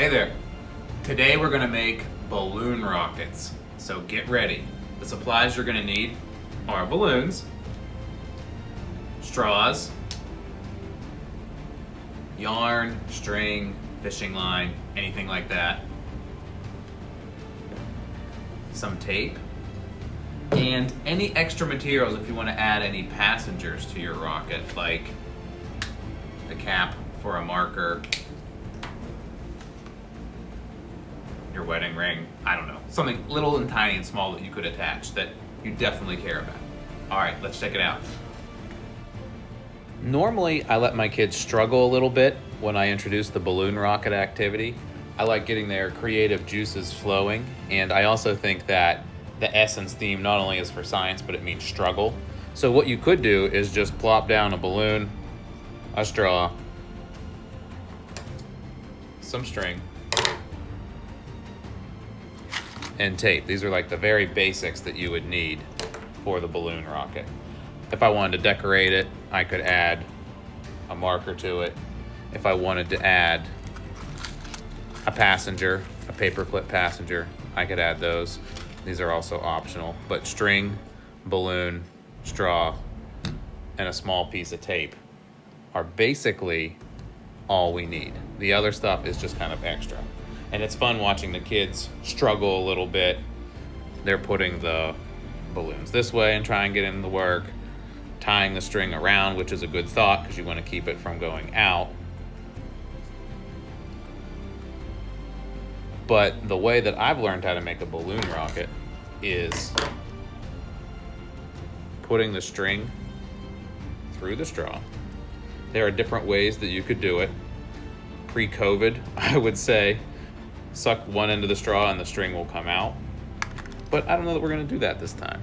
Hey there. Today we're gonna make balloon rockets. So get ready. The supplies you're gonna need are balloons, straws, yarn, string, fishing line, anything like that, some tape, and any extra materials if you want to add any passengers to your rocket, like the cap for a marker, your wedding ring, I don't know. Something little and tiny and small that you could attach that you definitely care about. All right, let's check it out. Normally, I let my kids struggle a little bit when I introduce the balloon rocket activity. I like getting their creative juices flowing, and I also think that the Essence theme not only is for science, but it means struggle. So what you could do is just plop down a balloon, a straw, some string, and tape. These are like the very basics that you would need for the balloon rocket. If I wanted to decorate it, I could add a marker to it. If I wanted to add a passenger, a paperclip passenger, I could add those. These are also optional, but string, balloon, straw, and a small piece of tape are basically all we need. The other stuff is just kind of extra. And it's fun watching the kids struggle a little bit. They're putting the balloons this way and try and get in the work, tying the string around, which is a good thought because you want to keep it from going out. But the way that I've learned how to make a balloon rocket is putting the string through the straw. There are different ways that you could do it. Pre-COVID, I would say, suck one end of the straw and the string will come out. But I don't know that we're gonna do that this time.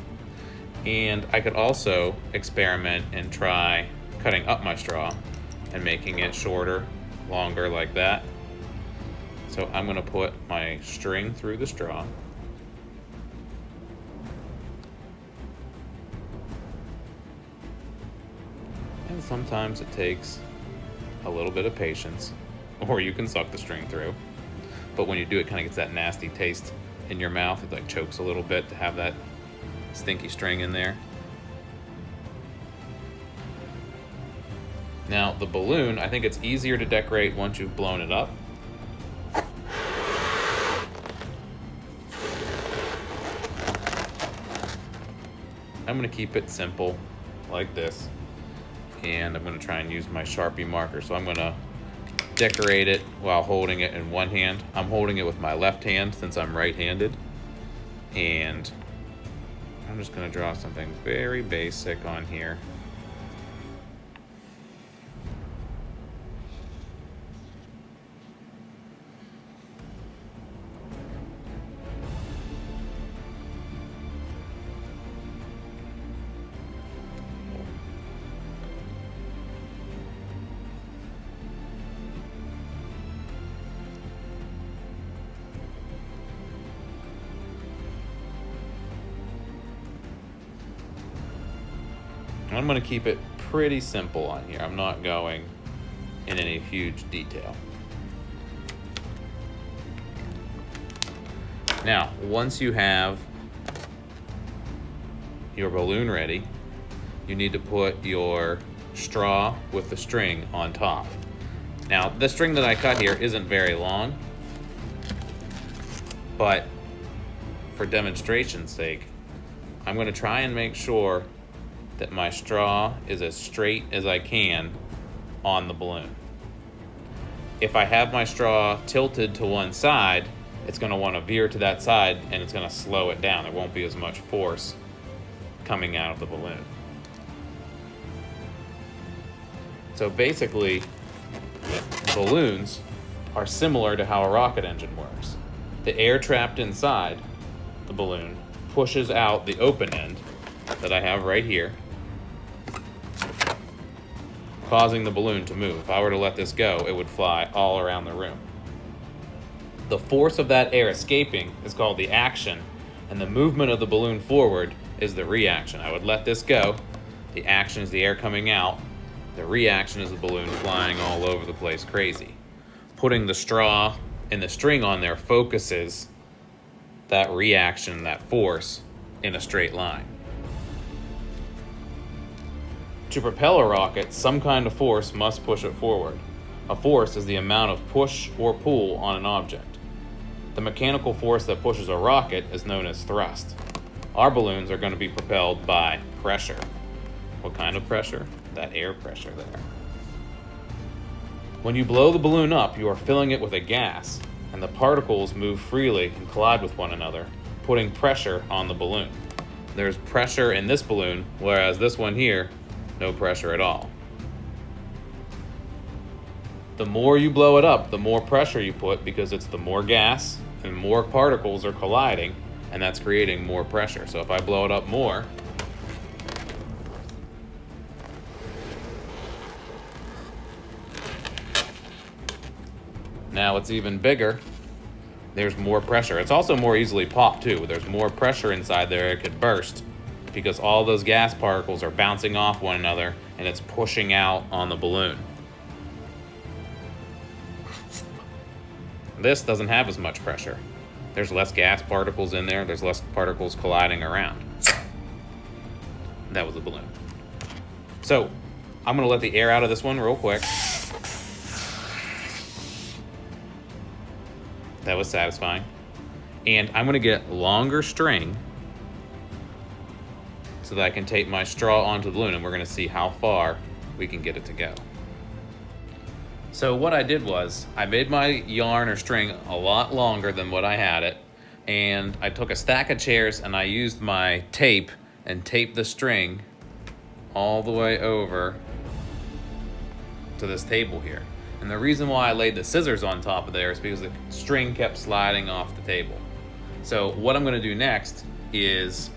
And I could also experiment and try cutting up my straw and making it shorter, longer like that. So I'm gonna put my string through the straw. And sometimes it takes a little bit of patience, or you can suck the string through. But when you do, it kind of gets that nasty taste in your mouth. It like chokes a little bit to have that stinky string in there. Now the balloon, I think it's easier to decorate once you've blown it up. I'm gonna keep it simple like this. And I'm gonna try and use my Sharpie marker. So I'm gonna decorate it while holding it in one hand. I'm holding it with my left hand since I'm right-handed. And I'm just gonna draw something very basic on here. I'm going to keep it pretty simple on here. I'm not going in any huge detail. Now, once you have your balloon ready, you need to put your straw with the string on top. Now, the string that I cut here isn't very long, but for demonstration's sake, I'm going to try and make sure that my straw is as straight as I can on the balloon. If I have my straw tilted to one side, it's gonna wanna veer to that side and it's gonna slow it down. There won't be as much force coming out of the balloon. So basically, balloons are similar to how a rocket engine works. The air trapped inside the balloon pushes out the open end that I have right here, causing the balloon to move. If I were to let this go, it would fly all around the room. The force of that air escaping is called the action, and the movement of the balloon forward is the reaction. I would let this go. The action is the air coming out. The reaction is the balloon flying all over the place crazy. Putting the straw And the string on there focuses that reaction, that force, in a straight line. To propel a rocket, some kind of force must push it forward. A force is the amount of push or pull on an object. The mechanical force that pushes a rocket is known as thrust. Our balloons are going to be propelled by pressure. What kind of pressure? That air pressure there. When you blow the balloon up, you are filling it with a gas, and the particles move freely and collide with one another, putting pressure on the balloon. There's pressure in this balloon, whereas this one here, no pressure at all. The more you blow it up, the more pressure you put, because it's the more gas and more particles are colliding, and that's creating more pressure. So if I blow it up more, now it's even bigger, there's more pressure. It's also more easily popped too. There's more pressure inside there, it could burst, because all those gas particles are bouncing off one another and it's pushing out on the balloon. This doesn't have as much pressure. There's less gas particles in there, there's less particles colliding around. That was the balloon. So, I'm gonna let the air out of this one real quick. That was satisfying. And I'm gonna get longer string so that I can tape my straw onto the balloon, and we're gonna see how far we can get it to go. So what I did was, I made my yarn or string a lot longer than what I had it, and I took a stack of chairs and I used my tape and taped the string all the way over to this table here. And the reason why I laid the scissors on top of there is because the string kept sliding off the table. So what I'm gonna do next is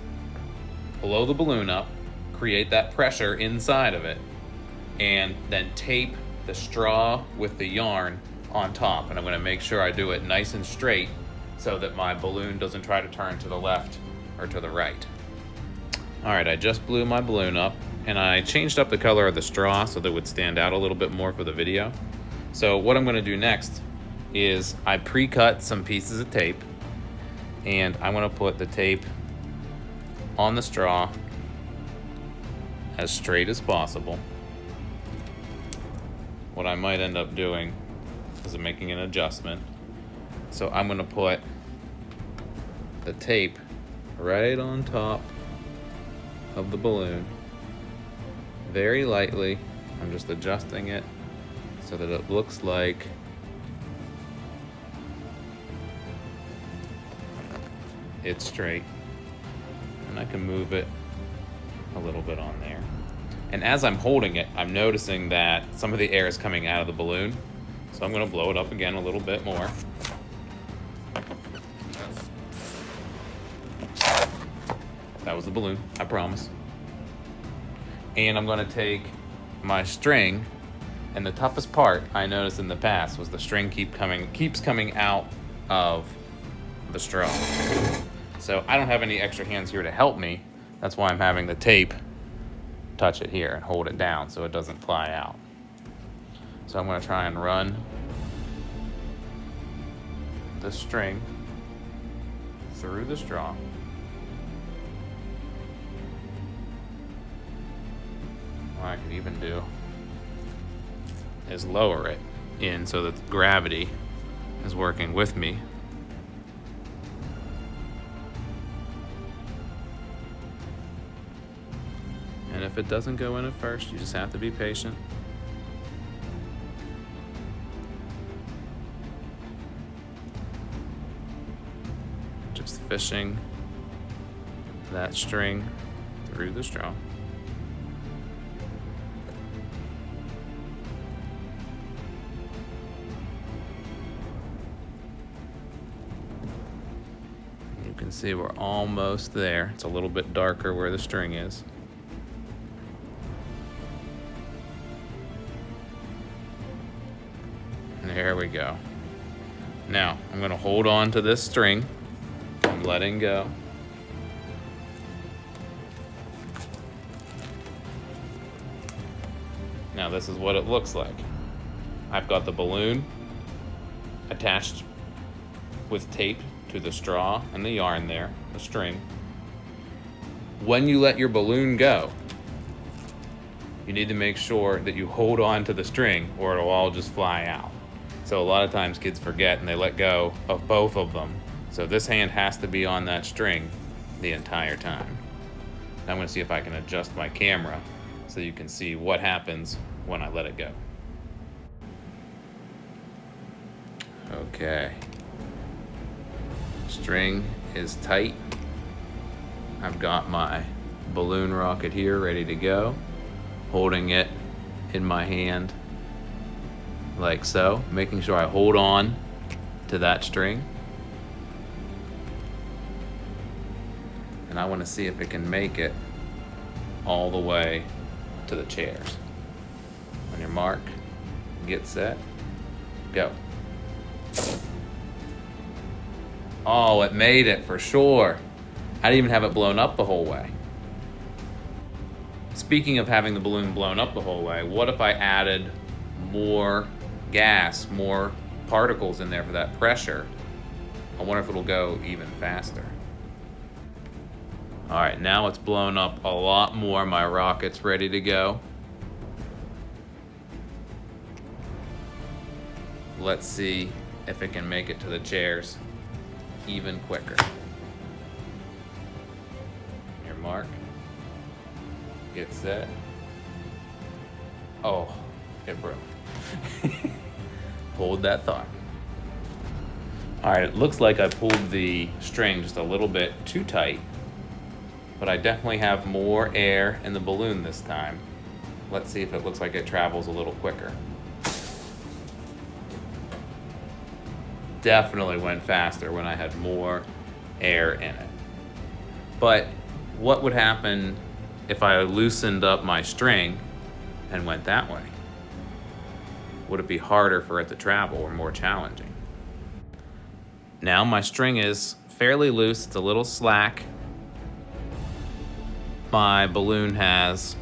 blow the balloon up, create that pressure inside of it, and then tape the straw with the yarn on top. And I'm gonna make sure I do it nice and straight so that my balloon doesn't try to turn to the left or to the right. All right, I just blew my balloon up, and I changed up the color of the straw so that it would stand out a little bit more for the video. So what I'm gonna do next is I pre-cut some pieces of tape, and I'm gonna put the tape on the straw as straight as possible. What I might end up doing is making an adjustment. So I'm gonna put the tape right on top of the balloon, very lightly. I'm just adjusting it so that it looks like it's straight, and I can move it a little bit on there. And as I'm holding it, I'm noticing that some of the air is coming out of the balloon, so I'm gonna blow it up again a little bit more. That was the balloon, I promise. And I'm gonna take my string, and the toughest part I noticed in the past was the string keeps coming out of the straw. So I don't have any extra hands here to help me. That's why I'm having the tape touch it here and hold it down so it doesn't fly out. So I'm gonna try and run the string through the straw. What I could even do is lower it in so that gravity is working with me. And if it doesn't go in at first, you just have to be patient. Just fishing that string through the straw. You can see we're almost there. It's a little bit darker where the string is. There we go. Now, I'm gonna hold on to this string. I'm letting go. Now this is what it looks like. I've got the balloon attached with tape to the straw and the yarn there, the string. When you let your balloon go, you need to make sure that you hold on to the string or it'll all just fly out. So a lot of times kids forget and they let go of both of them. So this hand has to be on that string the entire time. Now I'm going to see if I can adjust my camera so you can see what happens when I let it go. Okay. String is tight. I've got my balloon rocket here ready to go, holding it in my hand like so, making sure I hold on to that string. And I want to see if it can make it all the way to the chairs. On your mark, get set, go. Oh, it made it for sure. I didn't even have it blown up the whole way. Speaking of having the balloon blown up the whole way, what if I added more gas, more particles in there for that pressure? I wonder if it'll go even faster. All right, now it's blown up a lot more. My rocket's ready to go. Let's see if it can make it to the chairs even quicker. Your mark, get set. Oh, it broke. Hold that thought. All right, it looks like I pulled the string just a little bit too tight, but I definitely have more air in the balloon this time. Let's see if it looks like it travels a little quicker. Definitely went faster when I had more air in it. But what would happen if I loosened up my string and went that way? Would it be harder for it to travel or more challenging? Now my string is fairly loose, it's a little slack. My balloon has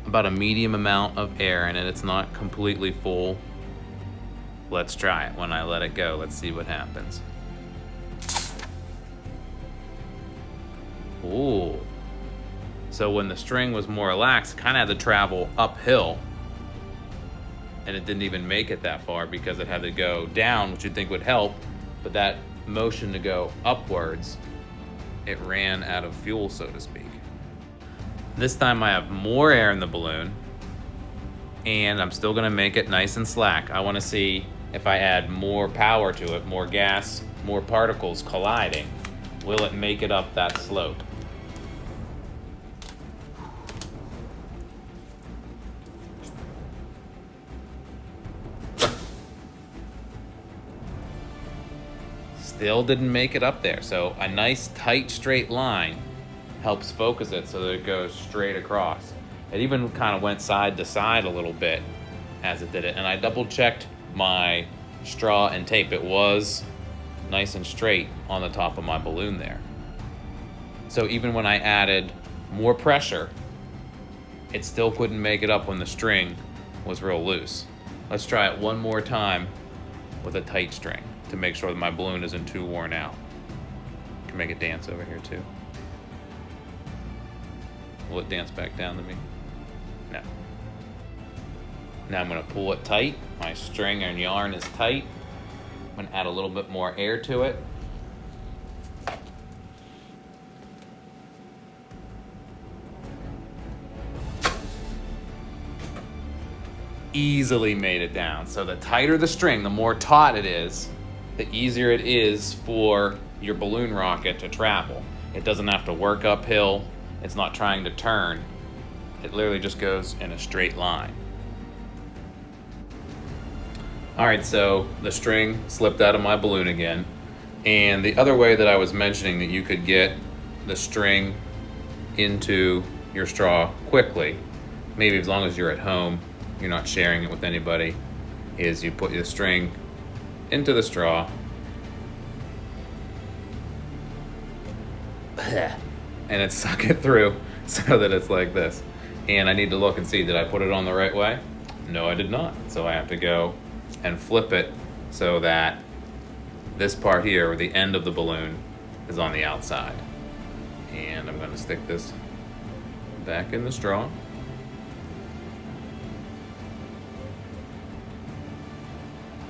about a medium amount of air in it. It's not completely full. Let's try it. When I let it go, let's see what happens. Ooh. So when the string was more relaxed, it kind of had to travel uphill, and it didn't even make it that far because it had to go down, which you'd think would help, but that motion to go upwards, it ran out of fuel, so to speak. This time I have more air in the balloon, and I'm still gonna make it nice and slack. I wanna see if I add more power to it, more gas, more particles colliding, will it make it up that slope? Still didn't make it up there. So a nice tight straight line helps focus it so that it goes straight across. It even kind of went side to side a little bit as it did it. And I double checked my straw and tape. It was nice and straight on the top of my balloon there. So even when I added more pressure, it still couldn't make it up when the string was real loose. Let's try it one more time with a tight string to make sure that my balloon isn't too worn out. Can make it dance over here too. Will it dance back down to me? No. Now I'm gonna pull it tight. My string and yarn is tight. I'm gonna add a little bit more air to it. Easily made it down. So the tighter the string, the more taut it is, the easier it is for your balloon rocket to travel. It doesn't have to work uphill. It's not trying to turn. It literally just goes in a straight line. All right, so the string slipped out of my balloon again. And the other way that I was mentioning that you could get the string into your straw quickly, maybe as long as you're at home, you're not sharing it with anybody, is you put the string into the straw and then suck it through so that it's like this. And I need to look and see, did I put it on the right way? No, I did not. So I have to go and flip it so that this part here, or the end of the balloon, is on the outside. And I'm gonna stick this back in the straw.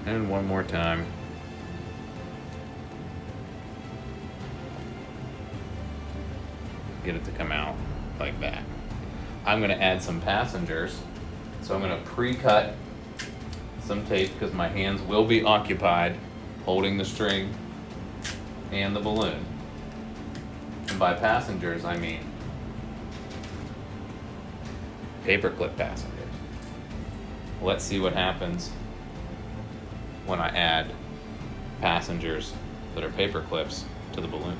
And one more time. Get it to come out like that. I'm gonna add some passengers. So I'm gonna pre-cut some tape because my hands will be occupied holding the string and the balloon. And by passengers, I mean paperclip passengers. Let's see what happens when I add passengers that are paper clips to the balloon.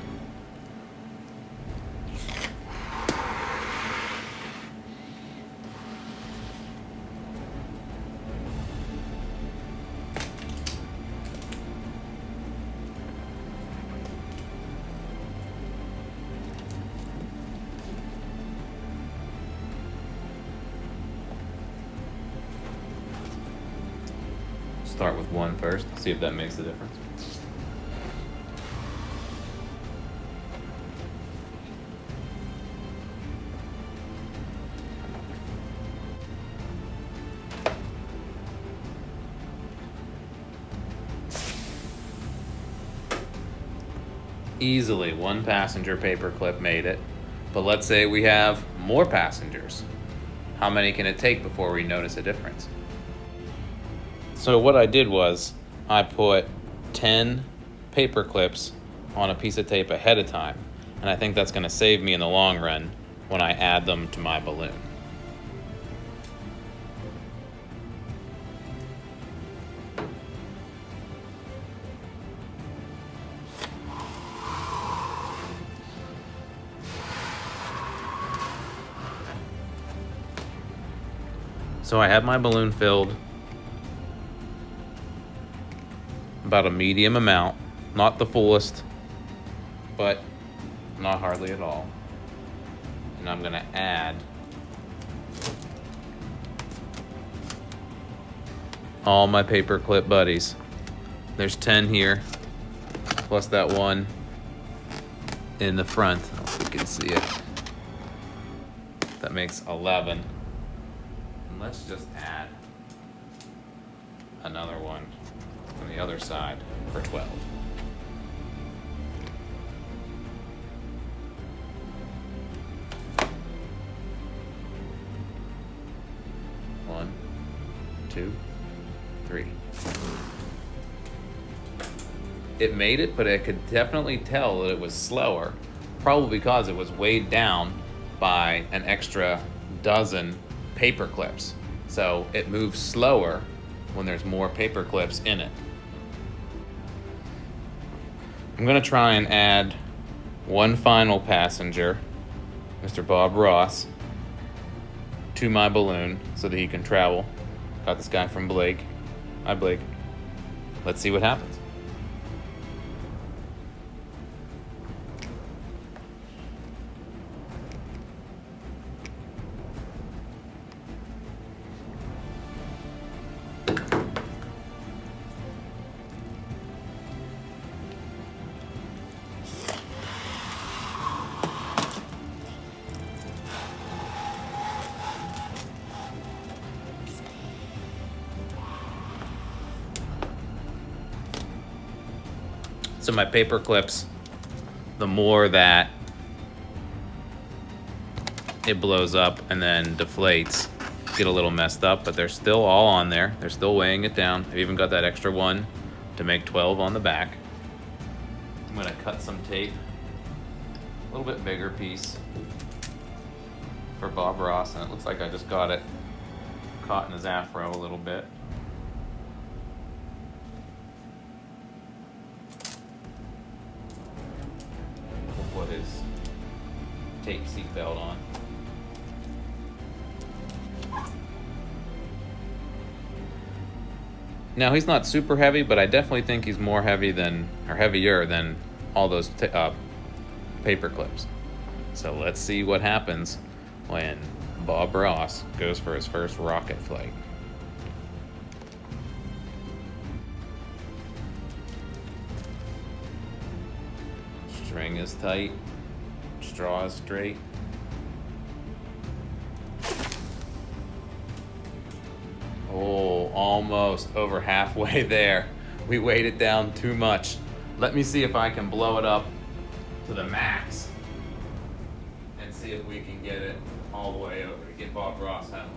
Start with one first, see if that makes a difference. Easily, one passenger paperclip made it. But let's say we have more passengers. How many can it take before we notice a difference? So what I did was I put 10 paper clips on a piece of tape ahead of time, and I think that's going to save me in the long run when I add them to my balloon. So I have my balloon filled. About a medium amount, not the fullest, but not hardly at all. And I'm gonna add all my paper clip buddies. There's 10 here, plus that one in the front. I don't know if you can see it. That makes 11. And let's just add another one on the other side for 12. One, two, three. It made it, but I could definitely tell that it was slower, probably because it was weighed down by an extra dozen paper clips. So it moves slower when there's more paper clips in it. I'm gonna try and add one final passenger, Mr. Bob Ross, to my balloon so that he can travel. Got this guy from Blake. Hi, Blake. Let's see what happens. So my paper clips, the more that it blows up and then deflates, get a little messed up, but they're still all on there. They're still weighing it down. I've even got that extra one to make 12 on the back. I'm gonna cut some tape, a little bit bigger piece for Bob Ross, and it looks like I just got it caught in his afro a little bit. We'll put his tape seatbelt on. Now he's not super heavy, but I definitely think he's more heavy than, or heavier than all those paper clips. So let's see what happens when Bob Ross goes for his first rocket flight. is tight, straw is straight. Oh, almost over halfway there. We weighed it down too much. Let me see if I can blow it up to the max and see if we can get it all the way over to get Bob Ross home.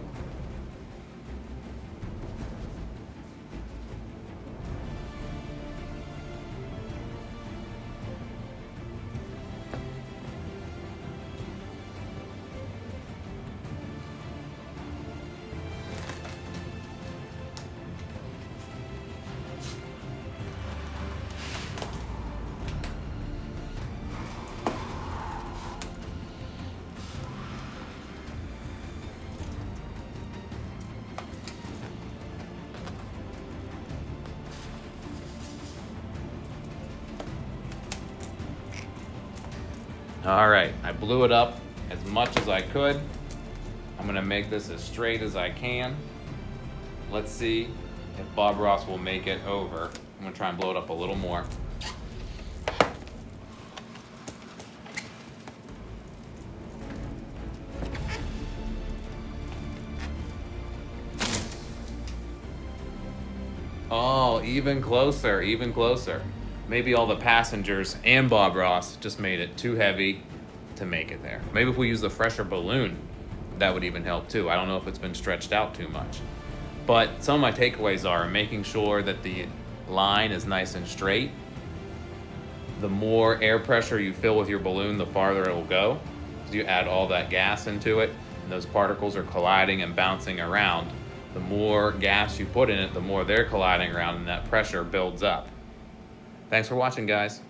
All right, I blew it up as much as I could. I'm gonna make this as straight as I can. Let's see if Bob Ross will make it over. I'm gonna try and blow it up a little more. Oh, even closer, even closer. Maybe all the passengers and Bob Ross just made it too heavy to make it there. Maybe if we use the fresher balloon, that would even help too. I don't know if it's been stretched out too much. But some of my takeaways are making sure that the line is nice and straight. The more air pressure you fill with your balloon, the farther it will go. So you add all that gas into it, and those particles are colliding and bouncing around. The more gas you put in it, the more they're colliding around, and that pressure builds up. Thanks for watching, guys.